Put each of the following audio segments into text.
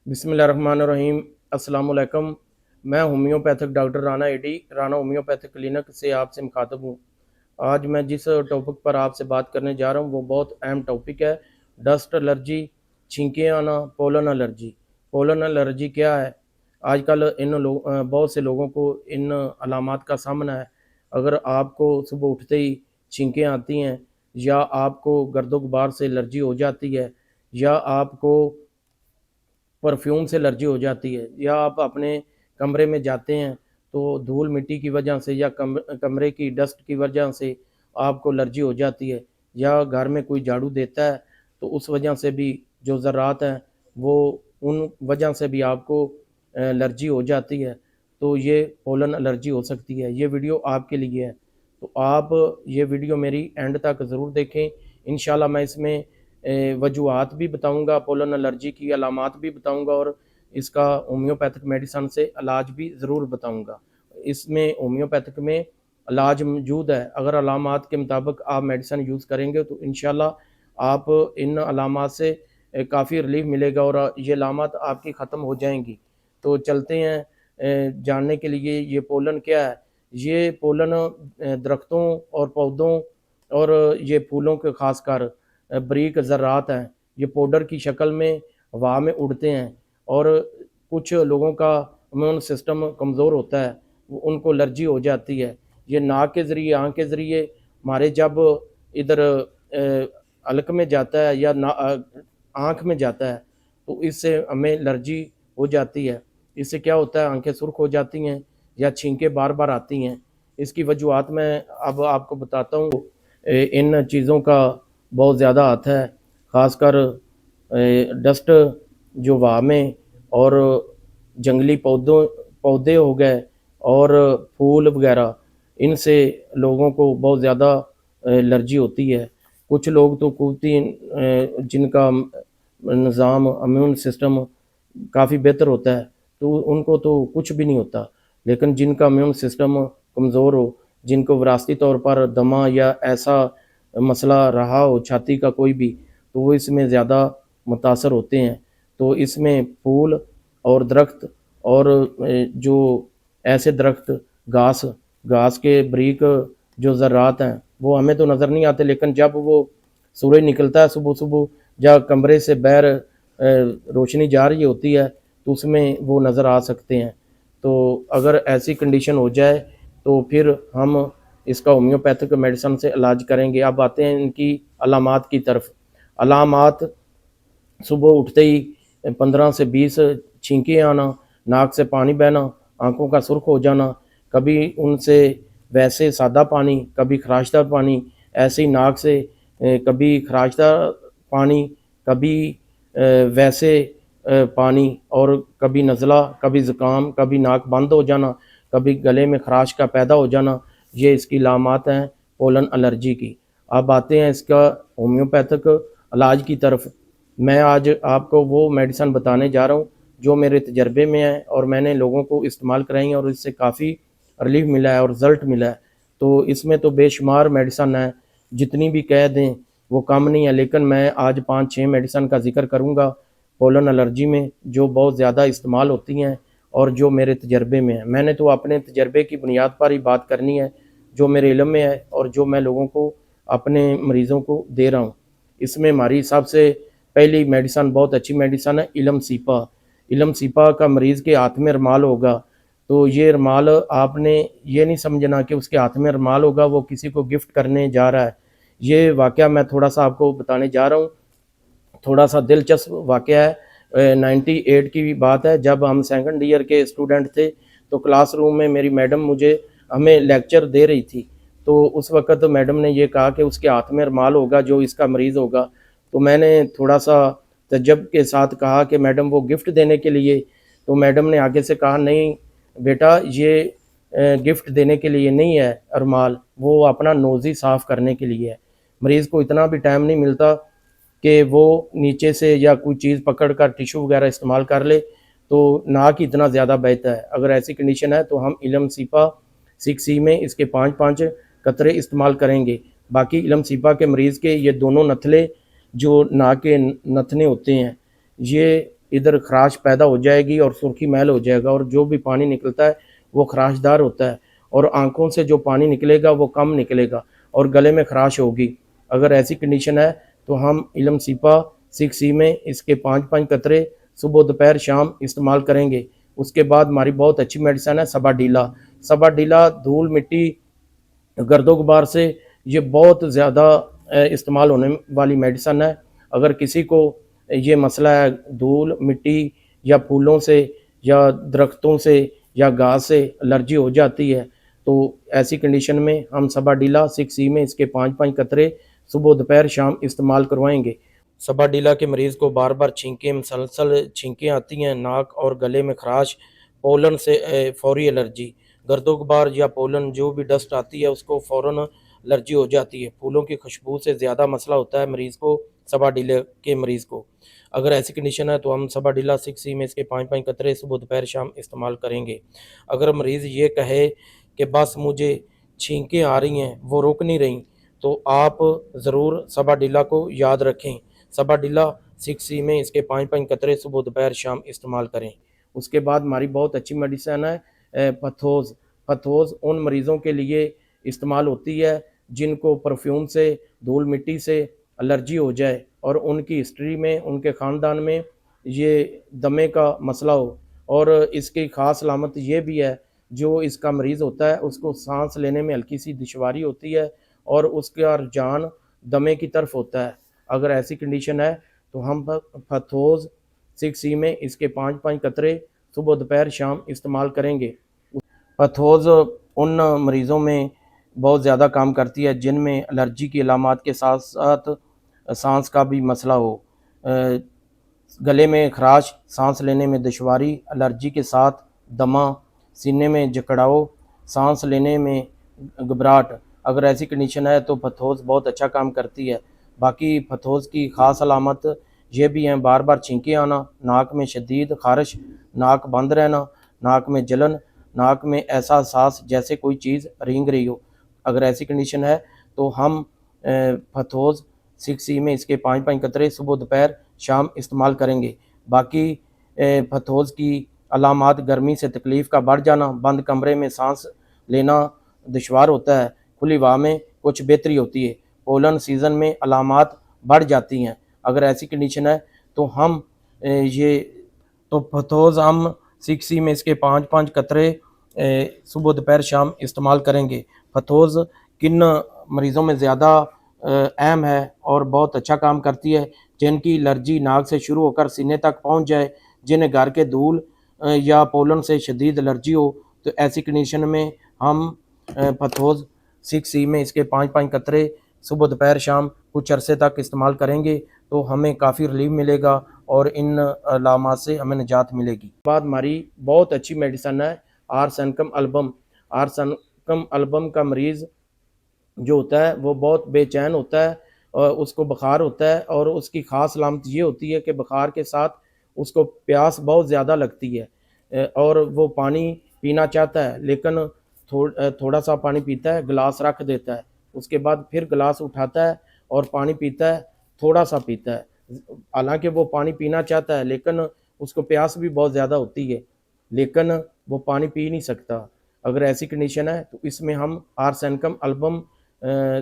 बिस्मिल्लाहिर्रहमानिर्रहीम। अस्सलाम वालेकुम। मैं homeopathic doctor Rana AD Rana homeopathic clinic से आपसे मुखातब हूँ। आज मैं जिस टॉपिक पर आपसे बात करने जा रहा हूँ वो बहुत अहम टॉपिक है। डस्ट एलर्जी, छींके आना, पोलन एलर्जी। पोलन एलर्जी क्या है? आजकल बहुत से लोगों को इन अलामात का सामना है। अगर आपको सुबह उठते ही छींकें आती हैं, या आपको गर्दो गुबार से एलर्जी हो जाती है, या आपको परफ्यूम से एलर्जी हो जाती है, या आप अपने कमरे में जाते हैं तो धूल मिट्टी की वजह से या कमरे की डस्ट की वजह से आपको एलर्जी हो जाती है, या घर में कोई झाड़ू देता है तो उस वजह से भी जो ज़रात हैं वो उन वजह से भी आपको एलर्जी हो जाती है। तो ये पोलन एलर्जी हो सकती है। ये वीडियो आपके लिए है, तो आप ये वीडियो मेरी एंड तक ज़रूर देखें। इंशाल्लाह मैं इसमें वजूहात भी बताऊंगा, पोलन एलर्जी की अलामात भी बताऊंगा, और इसका होम्योपैथिक मेडिसन से इलाज भी ज़रूर बताऊंगा। इसमें होम्योपैथिक में इलाज मौजूद है। अगर अलामात के मुताबिक आप मेडिसन यूज़ करेंगे तो इंशाल्लाह आप इन अलामात से काफ़ी रिलीफ मिलेगा और ये अलामात आपकी ख़त्म हो जाएंगी। तो चलते हैं जानने के लिए ये पोलन क्या है। ये पोलन दरख्तों और पौधों और ये फूलों के खासकर बारीक ज़रात हैं। ये पाउडर की शक्ल में हवा में उड़ते हैं, और कुछ लोगों का इम्यून सिस्टम कमज़ोर होता है, वो उनको एलर्जी हो जाती है। ये नाक के ज़रिए, आँख के ज़रिए हमारे जब इधर हलक में जाता है या आँख में जाता है तो इससे हमें एलर्जी हो जाती है। इससे क्या होता है, आँखें सुर्ख हो जाती हैं या छींकें बार बार आती हैं। इसकी वजूहात मैं अब आपको बताता हूँ। इन चीज़ों का बहुत ज़्यादा हाथ है, ख़ासकर डस्ट जो हवा में, और जंगली पौधे हो गए और फूल वगैरह, इनसे लोगों को बहुत ज़्यादा एलर्जी होती है। कुछ लोग तो कुदरती जिनका निज़ाम इम्यून सिस्टम काफ़ी बेहतर होता है तो उनको तो कुछ भी नहीं होता, लेकिन जिनका इम्यून सिस्टम कमज़ोर हो, जिनको विरासती तौर पर दमा या ऐसा मसला रहा हो, छाती का कोई भी, तो वो इसमें ज़्यादा मुतासर होते हैं। तो इसमें फूल और दरख्त और जो ऐसे दरख्त, घास घास के बारीक जो ज़रात हैं वो हमें तो नज़र नहीं आते, लेकिन जब वो सूरज निकलता है सुबह सुबह, या कमरे से बाहर रोशनी जा रही होती है तो उसमें वो नज़र आ सकते हैं। तो अगर ऐसी कंडीशन हो जाए तो फिर हम इसका होम्योपैथिक मेडिसिन से इलाज करेंगे। अब आते हैं इनकी अलामात की तरफ। अलामात: सुबह उठते ही 15 से 20 छींकें आना, नाक से पानी बहना, आंखों का सुर्ख हो जाना, कभी उनसे वैसे सादा पानी, कभी खराशदार पानी, ऐसे ही नाक से कभी खराशदार पानी, कभी वैसे पानी, और कभी नज़ला, कभी ज़ुकाम, कभी नाक बंद हो जाना, कभी गले में खराश का पैदा हो जाना। ये इसकी लामात हैं पोलन एलर्जी की। अब आते हैं इसका होम्योपैथिक इलाज की तरफ। मैं आज आपको वो मेडिसिन बताने जा रहा हूँ जो मेरे तजर्बे में है और मैंने लोगों को इस्तेमाल कराई है और इससे काफ़ी रिलीफ मिला है और रिज़ल्ट मिला है। तो इसमें तो बेशुमार मेडिसिन है, जितनी भी कह दें वो कम नहीं है, लेकिन मैं आज 5-6 मेडिसिन का जिक्र करूँगा पोलन एलर्जी में, जो बहुत ज़्यादा इस्तेमाल होती हैं और जो मेरे तजर्बे में है। मैंने तो अपने तजर्बे की बुनियाद पर ही बात करनी है, जो मेरे इल्म में है और जो मैं लोगों को, अपने मरीज़ों को दे रहा हूँ। इसमें हमारी सबसे पहली मेडिसिन बहुत अच्छी मेडिसिन है, इलम सीपा। इलम सीपा का मरीज़ के हाथ में रुमाल होगा तो ये रुमाल आपने ये नहीं समझना कि उसके हाथ में रुमाल होगा वो किसी को गिफ्ट करने जा रहा है। ये वाक़या मैं थोड़ा सा आपको बताने जा रहा हूँ, थोड़ा सा दिलचस्प वाक़या है। 98 की बात है, जब हम सेकंड ईयर के स्टूडेंट थे तो क्लासरूम में मेरी मैडम हमें लेक्चर दे रही थी। तो उस वक़्त मैडम ने ये कहा कि उसके हाथ में रुमाल होगा जो इसका मरीज़ होगा। तो मैंने थोड़ा सा तजब के साथ कहा कि मैडम वो गिफ्ट देने के लिए। तो मैडम ने आगे से कहा, नहीं बेटा, ये गिफ्ट देने के लिए नहीं है रुमाल, वो अपना नोज़ी साफ़ करने के लिए है। मरीज़ को इतना भी टाइम नहीं मिलता कि वो नीचे से या कोई चीज़ पकड़ कर टिशू वगैरह इस्तेमाल कर ले, तो नाक इतना ज़्यादा बहता है। अगर ऐसी कंडीशन है तो हम इलम सीपा 6C में इसके 5-5 कतरे इस्तेमाल करेंगे। बाकी इलम सीपा के मरीज़ के ये दोनों नथले जो नाक के नथने होते हैं, ये इधर खराश पैदा हो जाएगी और सुर्खी महल हो जाएगा, और जो भी पानी निकलता है वो खराशदार होता है, और आंखों से जो पानी निकलेगा वो कम निकलेगा और गले में खराश होगी। अगर ऐसी कंडीशन है तो हम इलम सीपा 6 में इसके 5-5 कतरे सुबह दोपहर शाम इस्तेमाल करेंगे। उसके बाद हमारी बहुत अच्छी मेडिसिन है सबाडीला। सबाडीला धूल मिट्टी गर्दो गुबार से ये बहुत ज़्यादा इस्तेमाल होने वाली मेडिसन है। अगर किसी को ये मसला है धूल मिट्टी या फूलों से या दरख्तों से या घास से एलर्जी हो जाती है, तो ऐसी कंडीशन में हम सबाडीला 6 में इसके 5-5 कतरे सुबह दोपहर शाम इस्तेमाल करवाएंगे। सबाडीला के मरीज़ को बार बार छींकें, मुसलसल छींकें आती हैं, नाक और गले में खराश, पोलन से फौरी एलर्जी, गर्दो गुबार या पोलन जो भी डस्ट आती है उसको फ़ौरन एलर्जी हो जाती है। फूलों की खुशबू से ज़्यादा मसला होता है मरीज़ को, सबाडीले के मरीज़ को। अगर ऐसी कंडीशन है तो हम सबाडीला 6 में इसके 5-5 कतरे सुबह दोपहर शाम इस्तेमाल करेंगे। अगर मरीज़ ये कहे कि बस मुझे छींकें आ रही हैं, वो रुक नहीं रहीं, तो आप ज़रूर सबाडीला को याद रखें। सबाडीला 6 में इसके 5-5 कतरे सुबह दोपहर शाम इस्तेमाल करें। उसके बाद हमारी बहुत अच्छी मेडिसिन है पथोज़। पथोज़ उन मरीज़ों के लिए इस्तेमाल होती है जिनको परफ्यूम से, धूल मिट्टी से एलर्जी हो जाए और उनकी हिस्ट्री में, उनके ख़ानदान में ये दमे का मसला हो, और इसकी ख़ास अलामत ये भी है जो इसका मरीज़ होता है उसको साँस लेने में हल्की सी दुश्वारी होती है और उसका रुझान दमे की तरफ होता है। अगर ऐसी कंडीशन है तो हम पथोज़ 6 में इसके 5-5 कतरे सुबह दोपहर शाम इस्तेमाल करेंगे। पथोज़ उन मरीज़ों में बहुत ज़्यादा काम करती है जिनमें एलर्जी की अलामात के साथ-साथ साँस का भी मसला हो। अ, गले में खराश, साँस लेने में दुश्वारी, एलर्जी के साथ दमा, सीने में जकड़ाव, साँस लेने में घबराहट, अगर ऐसी कंडीशन है तो पथोज़ बहुत अच्छा काम करती है। बाकी पथोज़ की ख़ास अलामत ये भी हैं बार-बार छींकें आना, नाक में शदीद ख़ारिश, नाक बंद रहना, नाक में जलन, नाक में ऐसा एहसास जैसे कोई चीज़ रेंग रही हो। अगर ऐसी कंडीशन है तो हम पथोज़ 6 में इसके 5-5 कतरे सुबह दोपहर शाम इस्तेमाल करेंगे। बाकी पथोज़ की अलामात गर्मी से तकलीफ़ का बढ़ जाना, बंद कमरे में साँस लेना दुश्वार होता है, खुली हवा में कुछ बेहतरी होती है, पोलन सीज़न में अलामात बढ़ जाती हैं। अगर ऐसी कंडीशन है तो हम ये तो पथोज़ हम 6 में इसके 5-5 कतरे सुबह दोपहर शाम इस्तेमाल करेंगे। पथोज़ किन मरीज़ों में ज़्यादा अहम है और बहुत अच्छा काम करती है, जिनकी एलर्जी नाक से शुरू होकर सीने तक पहुँच जाए, जिन्हें घर के धूल या पोलन से शदीद एलर्जी हो, तो ऐसी कंडीशन में हम पथोज़ 6 में इसके 5-5 कतरे सुबह दोपहर शाम कुछ अरसे तक इस्तेमाल करेंगे तो हमें काफ़ी रिलीफ मिलेगा और इन अलामात से हमें निजात मिलेगी। बाद हमारी बहुत अच्छी मेडिसिन है आर्सेनिकम एल्बम। आर्सेनिकम एल्बम का मरीज़ जो होता है वो बहुत बेचैन होता है और उसको बुखार होता है, और उसकी ख़ास अलामत ये होती है कि बुखार के साथ उसको प्यास बहुत ज़्यादा लगती है और वो पानी पीना चाहता है लेकिन थोड़ा सा पानी पीता है, गिलास रख देता है, उसके बाद फिर गिलास उठाता है और पानी पीता है, थोड़ा सा पीता है। हालांकि वो पानी पीना चाहता है लेकिन उसको प्यास भी बहुत ज़्यादा होती है, लेकिन वो पानी पी नहीं सकता। अगर ऐसी कंडीशन है तो इसमें हम आर्सेनिकम एल्बम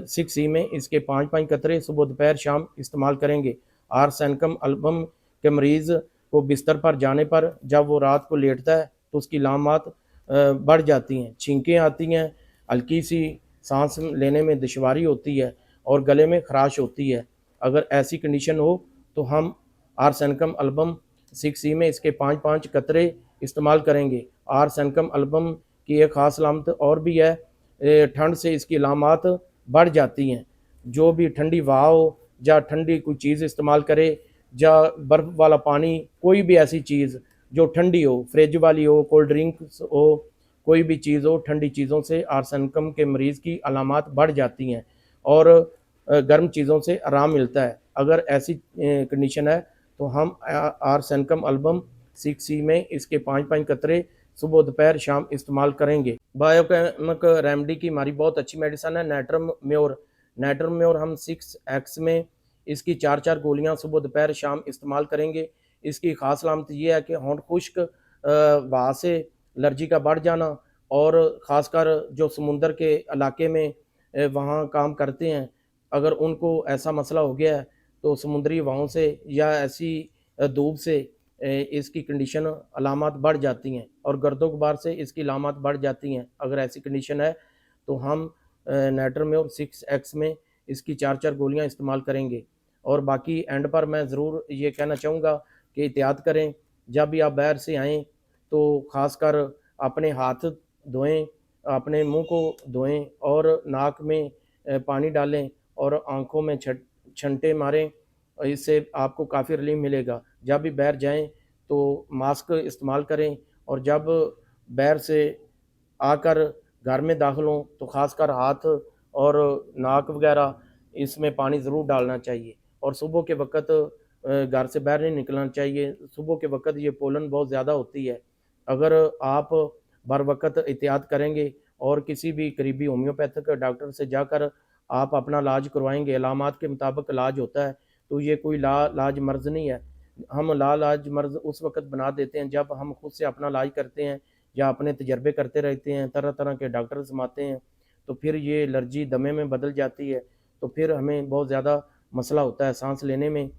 6 में इसके 5-5 कतरे सुबह दोपहर शाम इस्तेमाल करेंगे। आर्सेनिकम एल्बम के मरीज़ को बिस्तर पर जाने पर जब वो रात को लेटता है तो उसकी अलामात बढ़ जाती हैं, छींकें आती हैं, हल्की सी सांस लेने में दुश्वारी होती है और गले में खराश होती है। अगर ऐसी कंडीशन हो तो हम आर्सेनिकम एल्बम 6 में इसके 5-5 कतरे इस्तेमाल करेंगे। आर्सेनिकम एल्बम की एक ख़ास अलामत और भी है, ठंड से इसकी अलामात बढ़ जाती हैं। जो भी ठंडी हवा हो या ठंडी कोई चीज़ इस्तेमाल करे या बर्फ़ वाला पानी, कोई भी ऐसी चीज़ जो ठंडी हो, फ्रिज वाली हो, कोल्ड ड्रिंक्स हो, कोई भी चीज़ हो, ठंडी चीज़ों से आर्सेनिकम के मरीज़ की अलामात बढ़ जाती हैं और गर्म चीज़ों से आराम मिलता है। अगर ऐसी कंडीशन है तो हम आर्सेनिकम एल्बम 6 में इसके 5-5 कतरे सुबह दोपहर शाम इस्तेमाल करेंगे। बायोकेमिक रेमेडी की हमारी बहुत अच्छी मेडिसिन है नाइट्रम म्योर। नाइट्रम म्योर हम 6x में इसकी 4-4 गोलियां सुबह दोपहर शाम इस्तेमाल करेंगे। इसकी ख़ास अलामत ये है कि होंठ खुश्क वहाँ से एलर्जी का बढ़ जाना, और ख़ासकर जो समुंदर के इलाके में वहाँ काम करते हैं, अगर उनको ऐसा मसला हो गया है तो समुद्री हवाओं से या ऐसी धूप से इसकी कंडीशन अलामत बढ़ जाती हैं, और गर्दो गुबार से इसकी अलामत बढ़ जाती हैं। अगर ऐसी कंडीशन है तो हम नाइट्रोम्योर 6X में इसकी 4-4 गोलियाँ इस्तेमाल करेंगे। और बाकी एंड पर मैं ज़रूर ये कहना चाहूँगा कि एहतियात करें, जब भी आप बाहर से आएँ तो ख़ासकर अपने हाथ धोएँ, अपने मुँह को धोएँ और नाक में पानी डालें और आँखों में छंटे मारें, इससे आपको काफ़ी रिलीफ़ मिलेगा। जब भी बाहर जाएँ तो मास्क इस्तेमाल करें, और जब बाहर से आकर घर में दाखिल हों तो ख़ासकर हाथ और नाक वगैरह इसमें पानी ज़रूर डालना चाहिए, और सुबह के वक़्त घर से बाहर नहीं निकलना चाहिए। सुबह के वक़्त ये पोलन बहुत ज़्यादा होती है। अगर आप बर वक़्त एहतियात करेंगे और किसी भी करीबी होम्योपैथिक डॉक्टर से जाकर आप अपना इलाज करवाएँगे, अलामात के मुताबिक इलाज होता है, तो ये कोई लाइलाज मर्ज़ नहीं है। हम लाइलाज मर्ज़ उस वक़्त बना देते हैं जब हम खुद से अपना इलाज करते हैं या अपने तजर्बे करते रहते हैं, तरह-तरह के डॉक्टर आज़माते हैं, तो फिर ये एलर्जी दमे में बदल जाती है, तो फिर हमें बहुत ज़्यादा मसला होता है साँस लेने में,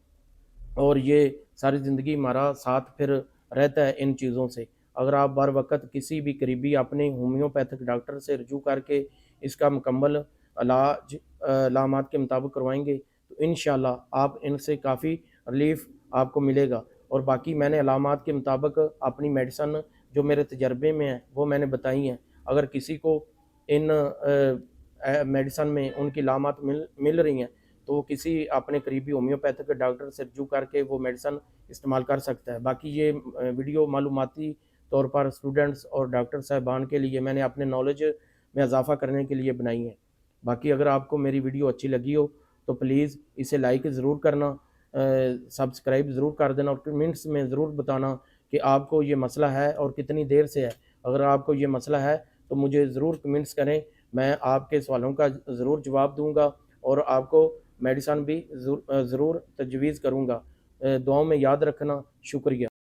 और ये सारी ज़िंदगी हमारा साथ फिर रहता है इन चीज़ों से। अगर आप बर वक़्त किसी भी करीबी अपने होम्योपैथिक डॉक्टर से रुजू करके इसका मुकम्मल इलाज अलामात के मुताबिक करवाएँगे, तो इंशाअल्लाह आप इनसे काफ़ी रिलीफ़ आपको मिलेगा। और बाकी मैंने अलामात के मुताबिक अपनी मेडिसिन जो मेरे तजर्बे में है, वो मैंने बताई हैं। अगर किसी को इन मेडिसिन में उनकी अलामत मिल रही हैं, तो वो किसी अपने करीबी होम्योपैथिक डॉक्टर से रुजू करके वो मेडिसिन इस्तेमाल कर सकता है। बाकी ये वीडियो मालूमाती तौर पर स्टूडेंट्स और डॉक्टर साहिबान के लिए मैंने अपने नॉलेज में इजाफ़ा करने के लिए बनाई है। बाकी अगर आपको मेरी वीडियो अच्छी लगी हो तो प्लीज़ इसे लाइक ज़रूर करना, सब्सक्राइब ज़रूर कर देना, और कमेंट्स में ज़रूर बताना कि आपको ये मसला है और कितनी देर से है। अगर आपको ये मसला है तो मुझे ज़रूर कमेंट्स करें, मैं आपके सवालों का ज़रूर जवाब दूँगा और आपको मेडिसिन भी ज़रूर तजवीज़ करूँगा। दुआओं में याद रखना। शुक्रिया।